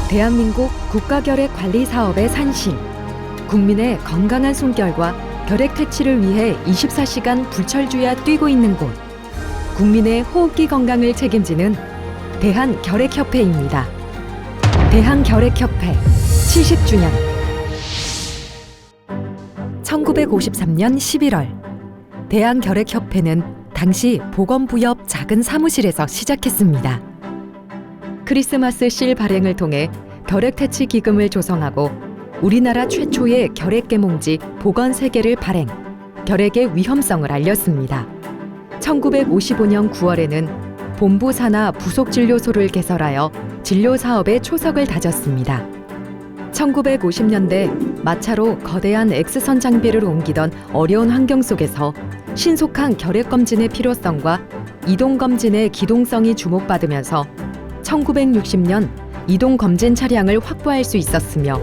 대한민국 국가결핵 관리 사업의 산실, 국민의 건강한 숨결과 결핵 퇴치를 위해 24시간 불철주야 뛰고 있는 곳, 국민의 호흡기 건강을 책임지는 대한결핵협회입니다. 대한결핵협회 70주년. 1953년 11월, 대한결핵협회는 당시 보건부협 작은 사무실에서 시작했습니다. 크리스마스 실 발행을 통해 결핵 퇴치 기금을 조성하고 우리나라 최초의 결핵 계몽지 보건 세계를 발행, 결핵의 위험성을 알렸습니다. 1955년 9월에는 본부 산하 부속 진료소를 개설하여 진료 사업의 초석을 다졌습니다. 1950년대 마차로 거대한 X선 장비를 옮기던 어려운 환경 속에서 신속한 결핵 검진의 필요성과 이동 검진의 기동성이 주목받으면서 1960년 이동 검진 차량을 확보할 수 있었으며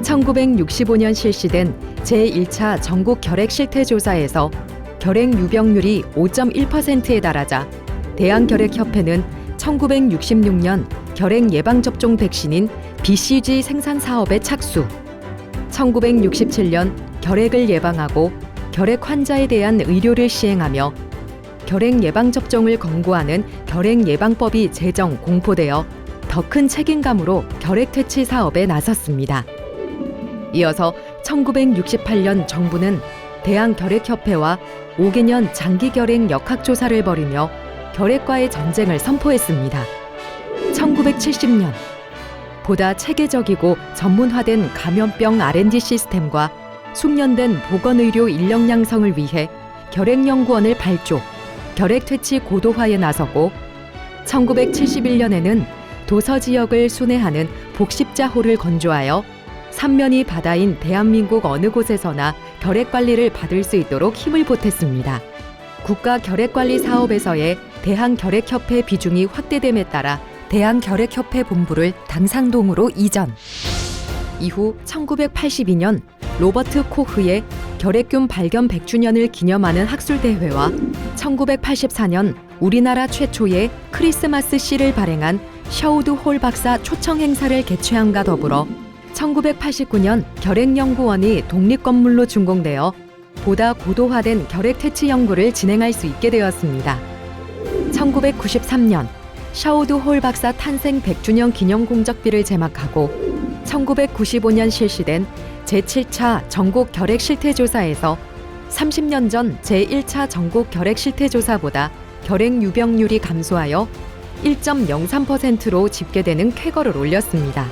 1965년 실시된 제1차 전국 결핵 실태 조사에서 결핵 유병률이 5.1%에 달하자 대한결핵협회는 1966년 결핵 예방접종 백신인 BCG 생산 사업에 착수, 1967년 결핵을 예방하고 결핵 환자에 대한 의료를 시행하며 결핵 예방접종을 권고하는 결핵 예방법이 제정 공포되어 더 큰 책임감으로 결핵 퇴치 사업에 나섰습니다. 이어서 1968년 정부는 대한결핵협회와 5개년 장기결핵 역학조사를 벌이며 결핵과의 전쟁을 선포했습니다. 1970년, 보다 체계적이고 전문화된 감염병 R&D 시스템과 숙련된 보건의료 인력 양성을 위해 결핵연구원을 발족, 결핵 퇴치 고도화에 나서고 1971년에는 도서 지역을 순회하는 복십자호를 건조하여 삼면이 바다인 대한민국 어느 곳에서나 결핵 관리를 받을 수 있도록 힘을 보탰습니다. 국가 결핵관리 사업에서의 대한결핵협회 비중이 확대됨에 따라 대한결핵협회 본부를 당상동으로 이전. 이후 1982년 로버트 코흐의 결핵균 발견 100주년을 기념하는 학술대회와 1984년 우리나라 최초의 크리스마스 씨를 발행한 샤우드 홀 박사 초청 행사를 개최함과 더불어 1989년 결핵연구원이 독립건물로 준공되어 보다 고도화된 결핵 퇴치 연구를 진행할 수 있게 되었습니다. 1993년 샤우드 홀 박사 탄생 100주년 기념 공적비를 제막하고 1995년 실시된 제7차 전국 결핵 실태 조사에서 30년 전 제1차 전국 결핵 실태 조사보다 결핵 유병률이 감소하여 1.03%로 집계되는 쾌거를 올렸습니다.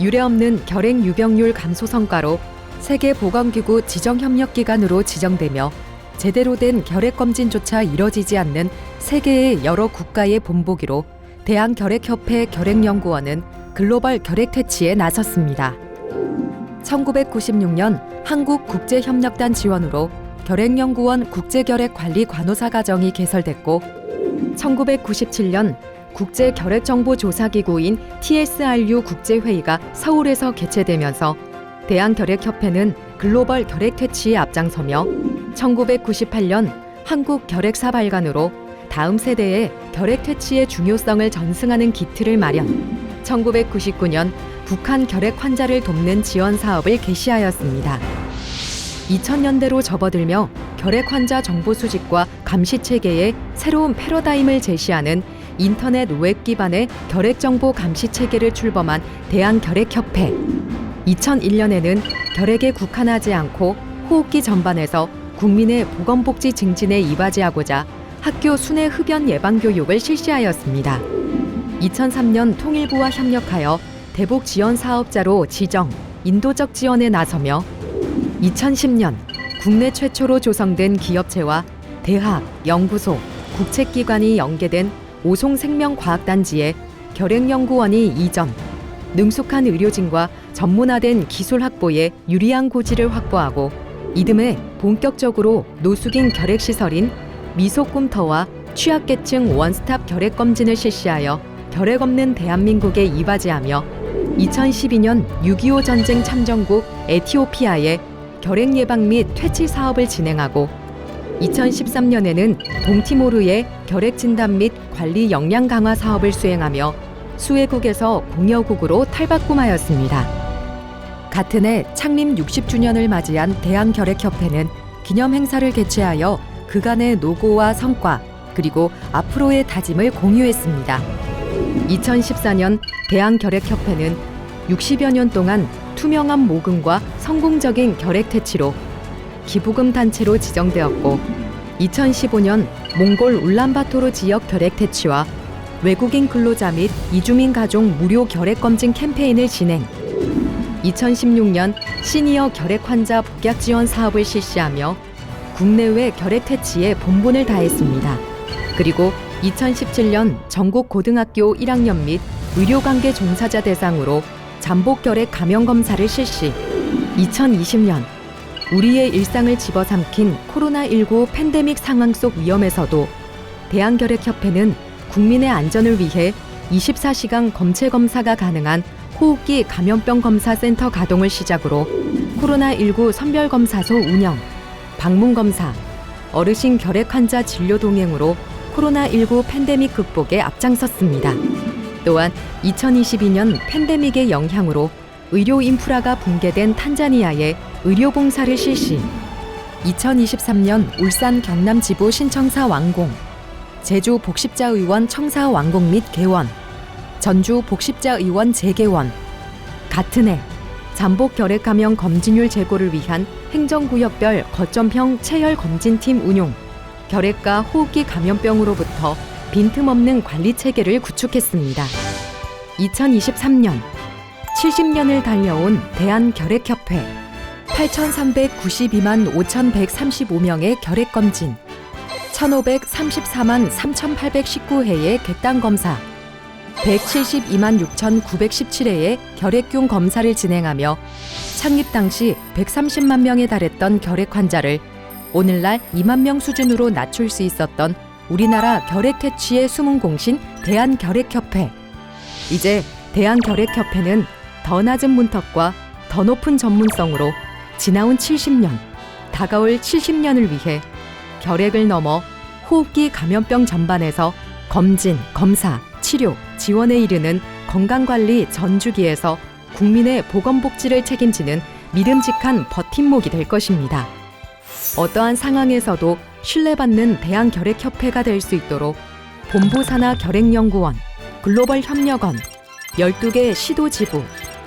유례없는 결핵 유병률 감소 성과로 세계보건기구 지정협력기관으로 지정되며 제대로 된 결핵 검진조차 이뤄지지 않는 세계의 여러 국가의 본보기로 대한결핵협회 결핵연구원은 글로벌 결핵 퇴치에 나섰습니다. 1996년 한국국제협력단 지원으로 결핵연구원 국제결핵관리 관호사 과정이 개설됐고 1997년 국제결핵정보조사기구인 TSRU 국제회의가 서울에서 개최되면서 대한결핵협회는 글로벌 결핵 퇴치에 앞장서며 1998년 한국결핵사 발간으로 다음 세대의 결핵 퇴치의 중요성을 전승하는 기틀을 마련, 1999년 북한 결핵 환자를 돕는 지원 사업을 개시하였습니다. 2000년대로 접어들며 결핵 환자 정보 수집과 감시 체계의 새로운 패러다임을 제시하는 인터넷 웹 기반의 결핵 정보 감시 체계를 출범한 대한결핵협회. 2001년에는 결핵에 국한하지 않고 호흡기 전반에서 국민의 보건복지 증진에 이바지하고자 학교 순회 흡연 예방 교육을 실시하였습니다. 2003년 통일부와 협력하여 대북 지원 사업자로 지정, 인도적 지원에 나서며 2010년 국내 최초로 조성된 기업체와 대학, 연구소, 국책기관이 연계된 오송생명과학단지에 결핵연구원이 이전, 능숙한 의료진과 전문화된 기술 확보에 유리한 고지를 확보하고 이듬해 본격적으로 노숙인 결핵시설인 미소꿈터와 취약계층 원스톱 결핵검진을 실시하여 결핵 없는 대한민국에 이바지하며 2012년 6.25 전쟁 참전국 에티오피아에 결핵 예방 및 퇴치 사업을 진행하고 2013년에는 동티모르의 결핵 진단 및 관리 역량 강화 사업을 수행하며 수혜국에서 공여국으로 탈바꿈하였습니다. 같은 해 창립 60주년을 맞이한 대한결핵협회는 기념행사를 개최하여 그간의 노고와 성과 그리고 앞으로의 다짐을 공유했습니다. 2014년 대한결핵협회는 60여 년 동안 투명한 모금과 성공적인 결핵 퇴치로 기부금 단체로 지정되었고 2015년 몽골 울란바토르 지역 결핵 퇴치와 외국인 근로자 및 이주민 가족 무료 결핵 검진 캠페인을 진행 2016년 시니어 결핵 환자 복약 지원 사업을 실시하며 국내외 결핵 퇴치에 본분을 다했습니다. 그리고 2017년 전국 고등학교 1학년 및 의료관계 종사자 대상으로 잠복 결핵 감염 검사를 실시 2020년 우리의 일상을 집어삼킨 코로나19 팬데믹 상황 속 위험에서도 대한결핵협회는 국민의 안전을 위해 24시간 검체 검사가 가능한 호흡기 감염병 검사 센터 가동을 시작으로 코로나19 선별검사소 운영, 방문검사, 어르신 결핵 환자 진료 동행으로 코로나19 팬데믹 극복에 앞장섰습니다. 또한 2022년 팬데믹의 영향으로 의료 인프라가 붕괴된 탄자니아에 의료봉사를 실시 2023년 울산 경남 지부 신청사 완공, 제주 복십자의원 청사 완공 및 개원, 전주 복십자의원 재개원, 같은 해 잠복 결핵 감염 검진율 제고를 위한 행정구역별 거점형 체열 검진팀 운용, 결핵과 호흡기 감염병으로부터 빈틈없는 관리 체계를 구축했습니다. 2023년 70년을 달려온 대한결핵협회 8,392만 5,135명의 결핵검진 1,534만 3,819회의 객단검사 172만 6,917회의 결핵균 검사를 진행하며 창립 당시 130만 명에 달했던 결핵 환자를 오늘날 2만 명 수준으로 낮출 수 있었던 우리나라 결핵 퇴치의 숨은 공신 대한결핵협회. 이제 대한결핵협회는 더 낮은 문턱과 더 높은 전문성으로 지나온 70년, 다가올 70년을 위해 결핵을 넘어 호흡기 감염병 전반에서 검진, 검사, 치료, 지원에 이르는 건강관리 전 주기에서 국민의 보건복지를 책임지는 믿음직한 버팀목이 될 것입니다. 어떠한 상황에서도 신뢰받는 대한결핵협회가 될 수 있도록 본부산하 결핵연구원, 글로벌 협력원, 12개 시도지부,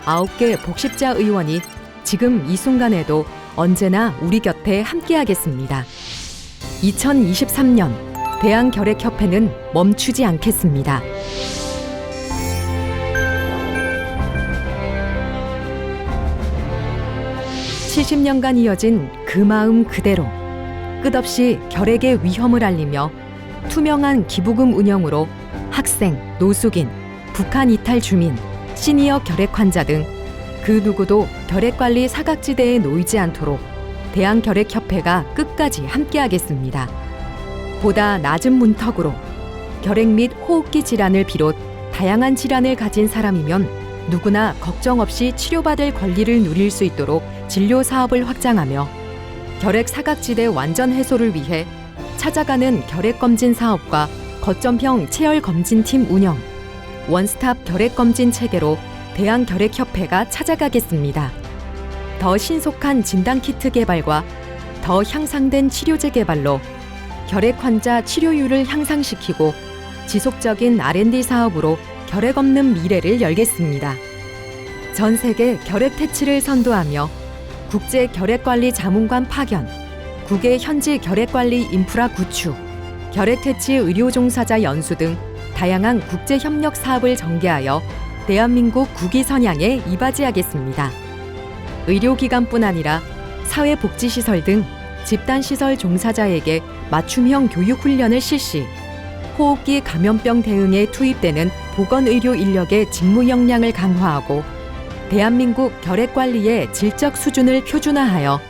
9개 복십자 의원이 지금 이 순간에도 언제나 우리 곁에 함께하겠습니다. 2023년 대한결핵협회는 멈추지 않겠습니다. (70년간) 이어진 그 마음 그대로 끝없이 결핵의 위험을 알리며 투명한 기부금 운영으로 학생, 노숙인, 북한 이탈 주민, 시니어 결핵 환자 등 그 누구도 결핵관리 사각지대에 놓이지 않도록 대한결핵협회가 끝까지 함께하겠습니다. 보다 낮은 문턱으로 결핵 및 호흡기 질환을 비롯 다양한 질환을 가진 사람이면 누구나 걱정 없이 치료받을 권리를 누릴 수 있도록 진료 사업을 확장하며 결핵 사각지대 완전 해소를 위해 찾아가는 결핵검진 사업과 거점형 체열검진팀 운영, 원스톱 결핵검진 체계로 대한결핵협회가 찾아가겠습니다. 더 신속한 진단키트 개발과 더 향상된 치료제 개발로 결핵 환자 치료율을 향상시키고 지속적인 R&D 사업으로 결핵 없는 미래를 열겠습니다. 전 세계 결핵 퇴치를 선도하며 국제 결핵관리 자문관 파견, 국외 현지 결핵관리 인프라 구축, 결핵 퇴치 의료 종사자 연수 등 다양한 국제 협력 사업을 전개하여 대한민국 국위 선양에 이바지하겠습니다. 의료기관뿐 아니라 사회복지시설 등 집단시설 종사자에게 맞춤형 교육 훈련을 실시, 호흡기 감염병 대응에 투입되는 보건의료 인력의 직무 역량을 강화하고 대한민국 결핵관리의 질적 수준을 표준화하여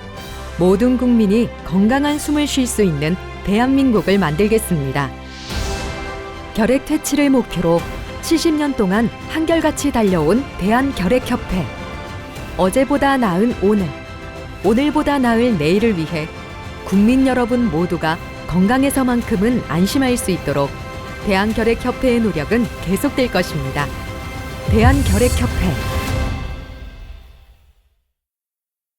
모든 국민이 건강한 숨을 쉴 수 있는 대한민국을 만들겠습니다. 결핵 퇴치를 목표로 70년 동안 한결같이 달려온 대한결핵협회. 어제보다 나은 오늘, 오늘보다 나을 내일을 위해 국민 여러분 모두가 건강해서만큼은 안심할 수 있도록 대한결핵협회의 노력은 계속될 것입니다. 대한결핵협회